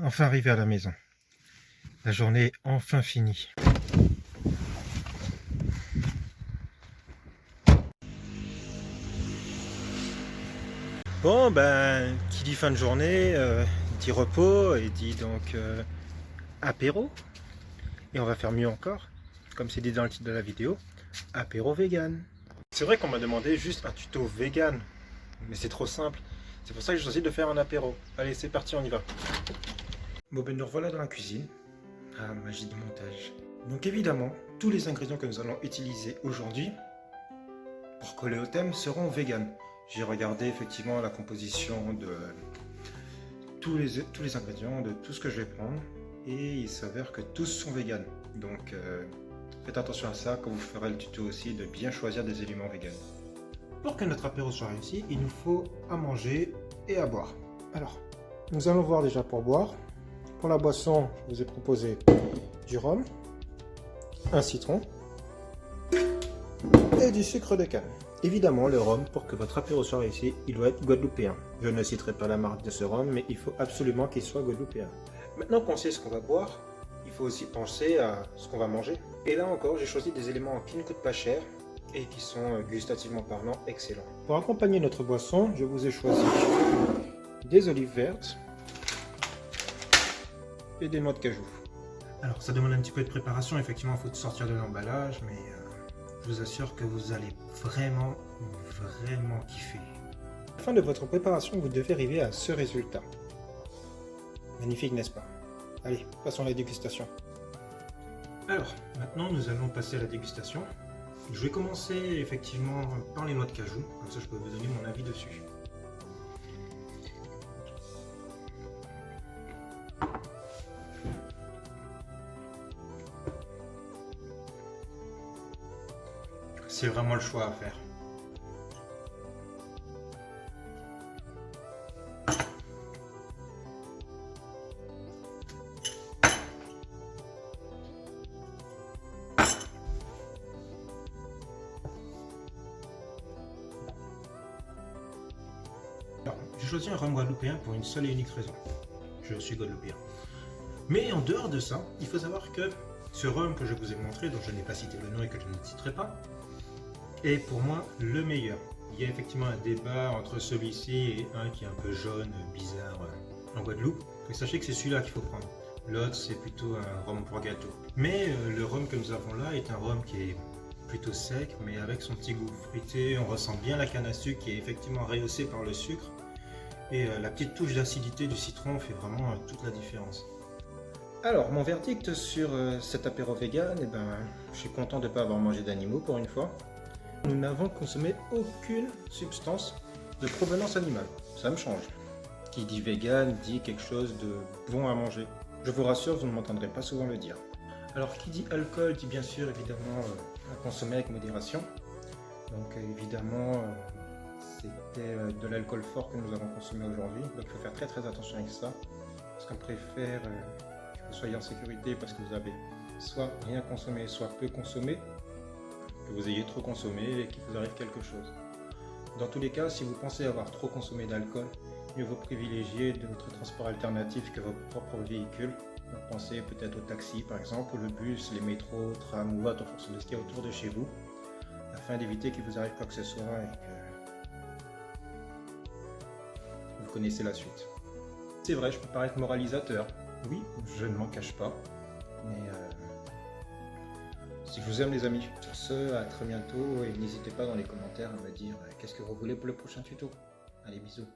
enfin arrivé à la maison. La journée est enfin finie. Bon, ben, qui dit fin de journée, dit repos et dit donc apéro. Et on va faire mieux encore, comme c'est dit dans le titre de la vidéo, apéro vegan. C'est vrai qu'on m'a demandé juste un tuto vegan, mais c'est trop simple. C'est pour ça que j'ai choisi de faire un apéro. Allez, c'est parti, on y va. Bon, ben nous revoilà dans la cuisine. Ah, magie du montage. Donc évidemment, tous les ingrédients que nous allons utiliser aujourd'hui pour coller au thème seront vegan. J'ai regardé effectivement la composition de tous les ingrédients, de tout ce que je vais prendre, et il s'avère que tous sont vegan. Donc faites attention à ça quand vous ferez le tuto aussi, de bien choisir des aliments vegan. Pour que notre apéro soit réussi, il nous faut à manger et à boire. Alors, nous allons voir déjà pour boire. Pour la boisson, je vous ai proposé du rhum, un citron et du sucre de canne. Évidemment, le rhum, pour que votre apéro soit réussi, il doit être guadeloupéen. Je ne citerai pas la marque de ce rhum, mais il faut absolument qu'il soit guadeloupéen. Maintenant qu'on sait ce qu'on va boire, il faut aussi penser à ce qu'on va manger. Et là encore, j'ai choisi des éléments qui ne coûtent pas cher et qui sont gustativement parlant excellents. Pour accompagner notre boisson, je vous ai choisi des olives vertes et des noix de cajou. Alors ça demande un petit peu de préparation, effectivement il faut sortir de l'emballage, mais je vous assure que vous allez vraiment kiffer. À la fin de votre préparation, vous devez arriver à ce résultat. Magnifique, n'est-ce pas? Allez, passons à la dégustation. Alors, maintenant nous allons passer à la dégustation. Je vais commencer effectivement par les noix de cajou, comme ça je peux vous donner mon avis dessus. C'est vraiment le choix à faire. J'ai choisi un rhum guadeloupéen pour une seule et unique raison. Je suis guadeloupéen. Mais en dehors de ça, il faut savoir que ce rhum que je vous ai montré, dont je n'ai pas cité le nom et que je ne citerai pas, est pour moi le meilleur. Il y a effectivement un débat entre celui-ci et un qui est un peu jaune, bizarre en Guadeloupe. Mais sachez que c'est celui-là qu'il faut prendre. L'autre, c'est plutôt un rhum pour gâteau. Mais le rhum que nous avons là est un rhum qui est plutôt sec, mais avec son petit goût fruité. On ressent bien la canne à sucre qui est effectivement rehaussée par le sucre. Et la petite touche d'acidité du citron fait vraiment toute la différence. Alors, mon verdict sur cet apéro vegan, je suis content de ne pas avoir mangé d'animaux pour une fois. Nous n'avons consommé aucune substance de provenance animale. Ça me change. Qui dit vegan dit quelque chose de bon à manger. Je vous rassure, vous ne m'entendrez pas souvent le dire. Alors, qui dit alcool dit bien sûr évidemment à consommer avec modération. Donc évidemment, c'était de l'alcool fort que nous avons consommé aujourd'hui. Donc il faut faire très attention avec ça. Parce qu'on préfère que vous soyez en sécurité parce que vous avez soit rien consommé, soit peu consommé, que vous ayez trop consommé et qu'il vous arrive quelque chose. Dans tous les cas, si vous pensez avoir trop consommé d'alcool, mieux vaut privilégier d'autres transports alternatifs que votre propre véhicule. Donc pensez peut-être au taxi par exemple, ou le bus, les métros, trams ou autres en fonction de ce qu'il y a autour de chez vous, afin d'éviter qu'il vous arrive quoi que ce soit et que vous connaissez la suite. C'est vrai, je peux paraître moralisateur, oui, je ne m'en cache pas, mais si je vous aime les amis. Sur ce, à très bientôt et n'hésitez pas dans les commentaires à me dire qu'est-ce que vous voulez pour le prochain tuto. Allez, bisous.